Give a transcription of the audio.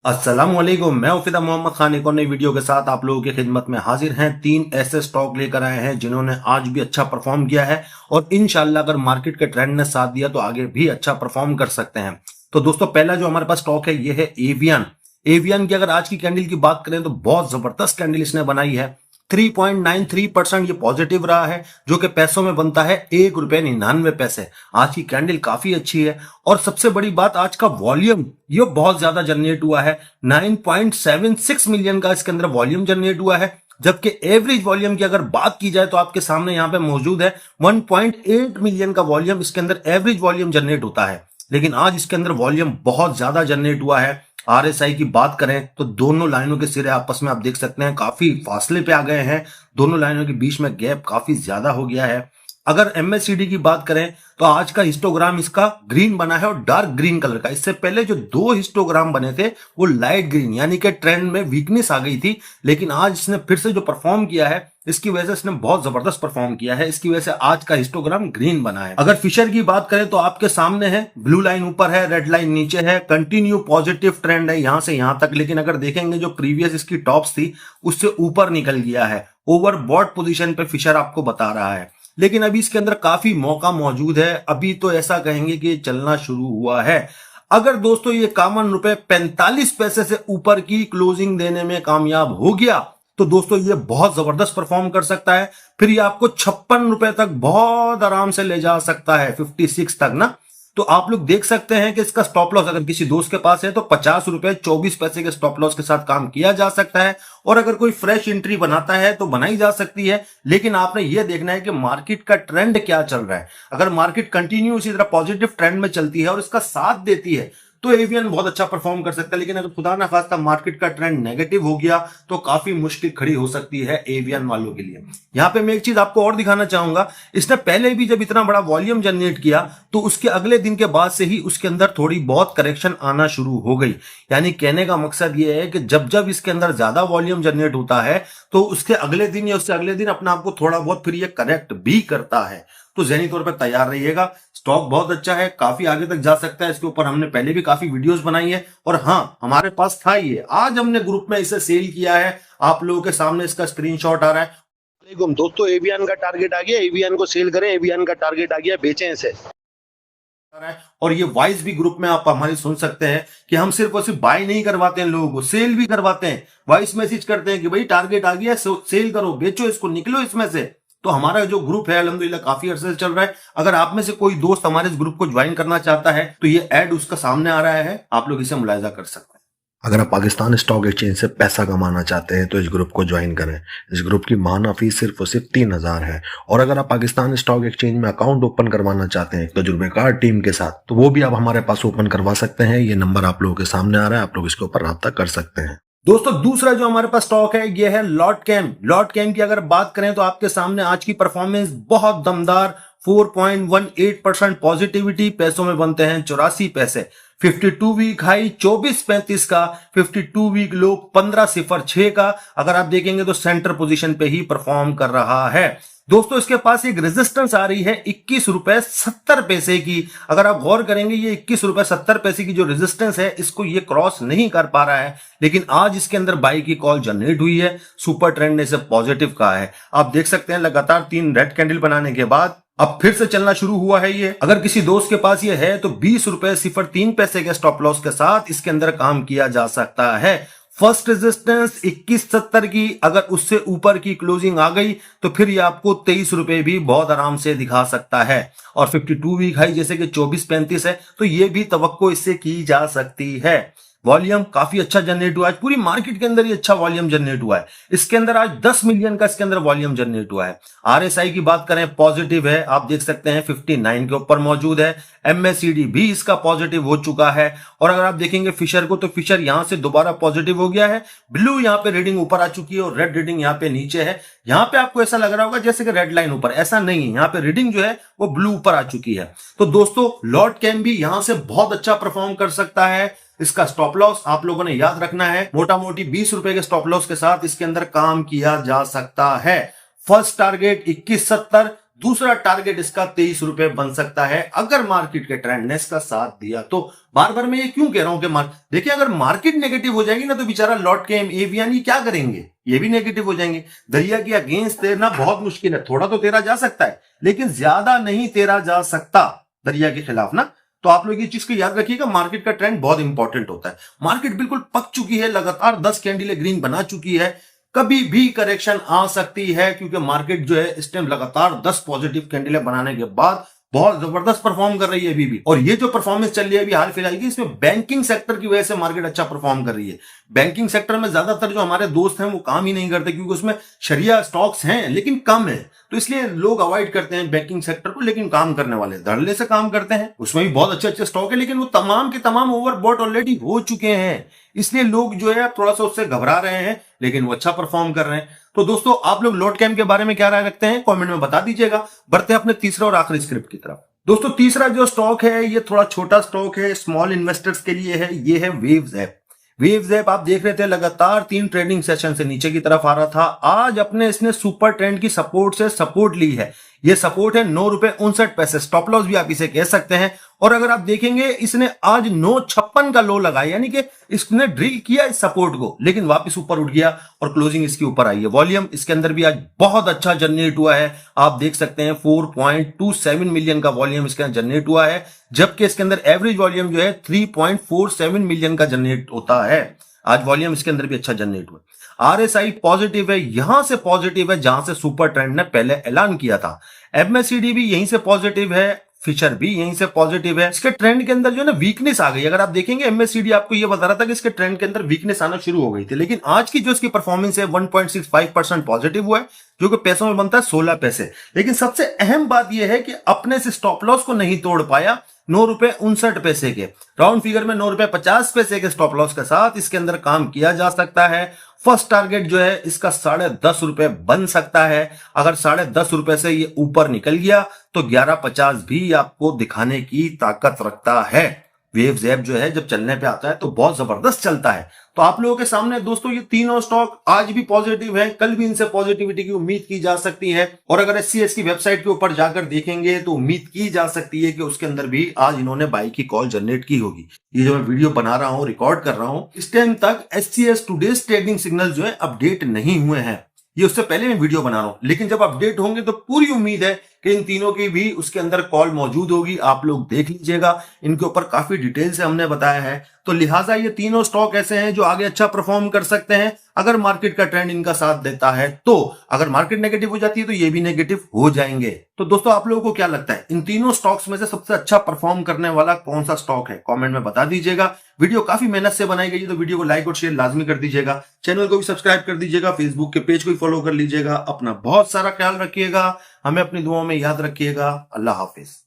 अस्सलाम वालेकुम। मैं उफिदा मोहम्मद खान एक और नई वीडियो के साथ आप लोगों की खिदमत में हाजिर हैं। 3 ऐसे स्टॉक लेकर आए हैं जिन्होंने आज भी अच्छा परफॉर्म किया है और इंशाल्लाह अगर मार्केट के ट्रेंड ने साथ दिया तो आगे भी अच्छा परफॉर्म कर सकते हैं। तो दोस्तों पहला जो हमारे पास स्टॉक है ये है एवियन। एवियन की अगर आज की कैंडल की बात करें तो बहुत जबरदस्त कैंडल इसने बनाई है। 3.93% ये पॉजिटिव रहा है, जो कि पैसों में बनता है ₹1.99। आज की कैंडल काफी अच्छी है और सबसे बड़ी बात आज का वॉल्यूम ये बहुत ज्यादा जनरेट हुआ है। 9.76 मिलियन का इसके अंदर वॉल्यूम जनरेट हुआ है, जबकि एवरेज वॉल्यूम की अगर बात की जाए तो आपके सामने यहाँ पे मौजूद है 1.8 मिलियन का वॉल्यूम इसके अंदर एवरेज वॉल्यूम जनरेट होता है। लेकिन आज इसके अंदर वॉल्यूम बहुत ज्यादा जनरेट हुआ है। आरएसआई की बात करें तो दोनों लाइनों के सिरे आपस में आप देख सकते हैं काफी फासले पे आ गए हैं। दोनों लाइनों के बीच में गैप काफी ज्यादा हो गया है। अगर एमएससीडी की बात करें तो आज का हिस्टोग्राम इसका ग्रीन बना है और डार्क ग्रीन कलर का। इससे पहले जो 2 हिस्टोग्राम बने थे वो लाइट ग्रीन, यानी कि ट्रेंड में वीकनेस आ गई थी। लेकिन आज इसने फिर से जो परफॉर्म किया है इसकी वजह से इसने बहुत जबरदस्त परफॉर्म किया है। इसकी वजह से आज का हिस्टोग्राम ग्रीन बना है। अगर फिशर की बात करें तो आपके सामने है, ब्लू लाइन ऊपर है, रेड लाइन नीचे है, कंटिन्यू पॉजिटिव ट्रेंड है यहां से यहां तक। लेकिन अगर देखेंगे जो प्रीवियस इसकी टॉप्स थी उससे ऊपर निकल गया है। ओवरबॉट पोजीशन पे फिशर आपको बता रहा है। लेकिन अभी इसके अंदर काफी मौका मौजूद है। अभी तो ऐसा कहेंगे कि चलना शुरू हुआ है। अगर दोस्तों ये ₹51.45 से ऊपर की क्लोजिंग देने में कामयाब हो गया तो दोस्तों ये बहुत जबरदस्त परफॉर्म कर सकता है। फिर ये आपको ₹56 तक बहुत आराम से ले जा सकता है, 56 तक ना। तो आप लोग देख सकते हैं कि इसका स्टॉप लॉस अगर किसी दोस्त के पास है तो ₹50.24 के स्टॉप लॉस के साथ काम किया जा सकता है। और अगर कोई फ्रेश एंट्री बनाता है तो बनाई जा सकती है। लेकिन आपने यह देखना है कि मार्केट का ट्रेंड क्या चल रहा है। अगर मार्केट कंटिन्यू इसी तरह पॉजिटिव ट्रेंड में चलती है और इसका साथ देती है तो एवियन बहुत अच्छा परफॉर्म कर सकता है। लेकिन अगर खुदा ना खास्ता मार्केट का ट्रेंड नेगेटिव हो गया तो काफी मुश्किल खड़ी हो सकती है एवियन वालों के लिए। यहां पे मैं एक चीज आपको और दिखाना चाहूंगा। इसने पहले भी जब इतना बड़ा वॉल्यूम जनरेट किया तो उसके अगले दिन के बाद से ही उसके अंदर थोड़ी बहुत करेक्शन आना शुरू हो गई। यानी कहने का मकसद यह है कि जब जब इसके अंदर ज्यादा वॉल्यूम जनरेट होता है तो उसके अगले दिन या उससे अगले दिन अपने आप को थोड़ा बहुत फिर ये करेक्ट भी करता है। तो ज़हनी तौर पर तैयार रहिएगा। स्टॉक बहुत अच्छा है, काफी आगे तक जा सकता है। इसके ऊपर हमने पहले भी काफी वीडियोस बनाई है और हाँ हमारे पास था ये, आज हमने ग्रुप में इसे सेल किया है। आप लोगों के सामने इसका स्क्रीनशॉट आ रहा है। दोस्तों एवियन का टारगेट आ गया, एवियन को सेल करें, एवियन का टारगेट आ गया, बेचें इसे। और ये वॉइस भी ग्रुप में आप हमारी सुन सकते हैं कि हम सिर्फ और सिर्फ बाय नहीं करवाते हैं, लोगों को सेल भी करवाते हैं। वॉइस मैसेज करते हैं कि भाई टारगेट आ गया, सेल करो, बेचो इसको, निकलो इसमें से। तो हमारा जो ग्रुप है अल्हम्दुलिल्लाह काफी अरसे से चल रहा है। अगर आप में से कोई दोस्त हमारे इस ग्रुप को ज्वाइन करना चाहता है तो ये ऐड उसका सामने आ रहा है, आप लोग इसे मुलाहिजा कर सकते हैं। अगर आप पाकिस्तान स्टॉक एक्सचेंज से पैसा कमाना चाहते हैं तो इस ग्रुप को ज्वाइन करें। इस ग्रुप की माहाना फीस सिर्फ और सिर्फ 3000 है। और अगर आप पाकिस्तान स्टॉक एक्सचेंज में अकाउंट ओपन करवाना चाहते हैं तजुर्बेकार टीम के साथ तो वो भी आप हमारे पास ओपन करवा सकते हैं। ये नंबर आप लोगों के सामने आ रहा है, आप लोग इसके ऊपर राब्ता कर सकते हैं। दोस्तों दूसरा जो हमारे पास स्टॉक है ये है लॉट कैम। लॉट कैम की अगर बात करें तो आपके सामने आज की परफॉर्मेंस बहुत दमदार, 4.18% पॉजिटिविटी, पैसों में बनते हैं 84 पैसे। 52 वीक हाई 24.35 का, 52 वीक लो 15.06 का। अगर आप देखेंगे तो सेंटर पोजीशन पे ही परफॉर्म कर रहा है। दोस्तों इसके पास एक रेजिस्टेंस आ रही है ₹21.70 की। अगर आप गौर करेंगे ये ₹21.70 की जो रेजिस्टेंस है इसको ये क्रॉस नहीं कर पा रहा है। लेकिन आज इसके अंदर बाई की कॉल जनरेट हुई है, सुपर ट्रेंड ने इसे पॉजिटिव कहा है। आप देख सकते हैं लगातार 3 रेड कैंडल बनाने के बाद अब फिर से चलना शुरू हुआ है ये। अगर किसी दोस्त के पास ये है तो ₹20.03 के स्टॉप लॉस के साथ इसके अंदर काम किया जा सकता है। फर्स्ट रेजिस्टेंस 21.70 की, अगर उससे ऊपर की क्लोजिंग आ गई तो फिर ये आपको ₹23 भी बहुत आराम से दिखा सकता है। और 52 वीक हाई जैसे कि 24.35 है तो ये भी तवक्को इससे की जा सकती है। वॉल्यूम काफी अच्छा जनरेट हुआ है, पूरी मार्केट के अंदर ये अच्छा वॉल्यूम जनरेट हुआ है। इसके अंदर आज 10 मिलियन का इसके अंदर वॉल्यूम जनरेट हुआ है। आरएसआई की बात करें पॉजिटिव है, आप देख सकते हैं 59 के ऊपर मौजूद है। एमएससीडी भी इसका पॉजिटिव हो चुका है। और अगर आप देखेंगे फिशर को तो फिशर यहां से दोबारा पॉजिटिव हो गया है। ब्लू यहां पे रीडिंग ऊपर आ चुकी है और रेड रीडिंग यहां पे नीचे है। यहां पे आपको ऐसा लग रहा होगा जैसे कि रेड लाइन ऊपर, ऐसा नहीं है, यहां पे रीडिंग जो है वो ब्लू ऊपर आ चुकी है। तो दोस्तों लॉट कैम भी यहां से बहुत अच्छा परफॉर्म कर सकता है। इसका स्टॉप लॉस आप लोगों ने याद रखना है, मोटा मोटी ₹20 के स्टॉप लॉस के साथ इसके अंदर काम किया जा सकता है। फर्स्ट टारगेट 21.70, दूसरा टारगेट इसका 23 रुपए बन सकता है अगर मार्केट के ट्रेंड ने इसका साथ दिया तो। बार बार मैं ये क्यों कह रहा हूं कि देखिए अगर मार्केट नेगेटिव हो जाएगी ना तो बेचारा लॉट के एवियन ये क्या करेंगे, ये भी नेगेटिव हो जाएंगे। दरिया के अगेंस्ट तैरना बहुत मुश्किल है, थोड़ा तो तैरा जा सकता है लेकिन ज्यादा नहीं तैरा जा सकता दरिया के खिलाफ ना। तो आप लोग ये चीज को याद रखिएगा, मार्केट का ट्रेंड बहुत इंपॉर्टेंट होता है। मार्केट बिल्कुल पक चुकी है, लगातार 10 कैंडल ग्रीन बना चुकी है, कभी भी करेक्शन आ सकती है क्योंकि मार्केट जो है इस टाइम लगातार 10 पॉजिटिव कैंडल बनाने के बाद बहुत जबरदस्त परफॉर्म कर रही है अभी भी। और ये जो परफॉर्मेंस चल रही है अभी हाल फिलहाल की, इसमें बैंकिंग सेक्टर की वजह से मार्केट अच्छा परफॉर्म कर रही है। बैंकिंग सेक्टर में ज्यादातर जो हमारे दोस्त हैं वो काम ही नहीं करते क्योंकि उसमें शरिया स्टॉक्स हैं लेकिन कम है, तो इसलिए लोग अवॉइड करते हैं बैंकिंग सेक्टर को। लेकिन काम करने वाले धड़ल्ले से काम करते हैं, उसमें भी बहुत अच्छे अच्छे स्टॉक है लेकिन वो तमाम के तमाम ओवरबॉट ऑलरेडी हो चुके हैं, इसलिए लोग जो है थोड़ा सा उससे घबरा रहे हैं लेकिन वो अच्छा परफॉर्म कर रहे हैं। तो दोस्तों आप लोग लॉट कैम के बारे में क्या राय रखते हैं कमेंट में बता दीजिएगा। बढ़ते हैं अपने तीसरा और आखिरी स्क्रिप्ट की तरफ। दोस्तों तीसरा जो स्टॉक है ये थोड़ा छोटा स्टॉक है, स्मॉल इन्वेस्टर्स के लिए है, ये है वेव्स ऐप। वेव्स ऐप आप देख रहे थे लगातार 3 ट्रेडिंग सेशन से नीचे की तरफ आ रहा था, आज अपने इसने सुपर ट्रेंड की सपोर्ट से सपोर्ट ली है। ये सपोर्ट है 9 रुपए 59 पैसे, स्टॉप लॉस भी आप इसे कह सकते हैं। और अगर आप देखेंगे इसने आज 9.56 का लो लगाया, यानी कि इसने ड्रिल किया इस सपोर्ट को लेकिन वापस ऊपर उठ गया और क्लोजिंग इसके ऊपर आई है। वॉल्यूम इसके अंदर भी आज बहुत अच्छा जनरेट हुआ है, आप देख सकते हैं 4.27 मिलियन का वॉल्यूम इसके अंदर जनरेट हुआ है, जबकि इसके अंदर एवरेज वॉल्यूम जो है 3.47 मिलियन का जनरेट होता है। आज वॉल्यूम इसके अंदर भी अच्छा जनरेट हुआ। आरएसआई पॉजिटिव है, यहां से पॉजिटिव है जहां से सुपर ट्रेंड ने पहले ऐलान किया था। एमएससीडी भी यहीं से पॉजिटिव है, फिशर भी यहीं से पॉजिटिव है। इसके ट्रेंड के अंदर जो है ना वीकनेस आ गई। अगर आप देखेंगे एमएससीडी आपको ये बता रहा था कि इसके ट्रेंड के अंदर वीकनेस आना शुरू हो गई थी, लेकिन आज की जो इसकी परफॉर्मेंस है 1.65% पॉजिटिव हुआ है, जो कि पैसों में बनता है 16 पैसे। लेकिन सबसे अहम बात यह है कि अपने से स्टॉप लॉस को नहीं तोड़ पाया 9 रुपए 59 पैसे के, राउंड फिगर में 9 रुपए 50 पैसे के स्टॉप लॉस के साथ इसके अंदर काम किया जा सकता है। फर्स्ट टारगेट जो है इसका 10.5 रुपए बन सकता है। अगर 10.5 रुपए से ये ऊपर निकल गया तो 11.50 भी आपको दिखाने की ताकत रखता है। वेव्स ऐप जो है जब चलने पे आता है तो बहुत जबरदस्त चलता है। तो आप लोगों के सामने दोस्तों ये तीनों स्टॉक आज भी पॉजिटिव है, कल भी इनसे पॉजिटिविटी की उम्मीद की जा सकती है। और अगर एससीएस की वेबसाइट के ऊपर जाकर देखेंगे तो उम्मीद की जा सकती है कि उसके अंदर भी आज इन्होंने बाई की कॉल जनरेट की होगी। ये जो मैं वीडियो बना रहा हूं, रिकॉर्ड कर रहा हूं, इस टाइम तक एससीएस टुडेज ट्रेडिंग सिग्नल जो है अपडेट नहीं हुए हैं। ये उससे पहले मैं वीडियो बना रहा हूं, लेकिन जब अपडेट होंगे तो पूरी उम्मीद है कि इन तीनों की भी उसके अंदर कॉल मौजूद होगी। आप लोग देख लीजिएगा, इनके ऊपर काफी डिटेल से हमने बताया है। तो लिहाजा ये तीनों स्टॉक ऐसे हैं जो आगे अच्छा परफॉर्म कर सकते हैं अगर मार्केट का ट्रेंड इनका साथ देता है। तो अगर मार्केट नेगेटिव हो जाती है तो ये भी नेगेटिव हो जाएंगे। तो दोस्तों आप लोगों को क्या लगता है इन तीनों स्टॉक्स में से सबसे अच्छा परफॉर्म करने वाला कौन सा स्टॉक है, कमेंट में बता दीजिएगा। वीडियो काफी मेहनत से बनाई गई है तो वीडियो को लाइक और शेयर लाजमी कर दीजिएगा। चैनल को भी सब्सक्राइब कर दीजिएगा, फेसबुक के पेज को भी फॉलो कर लीजिएगा। अपना बहुत सारा ख्याल रखिएगा, हमें अपनी दुआओं में याद रखिएगा। अल्लाह हाफिज।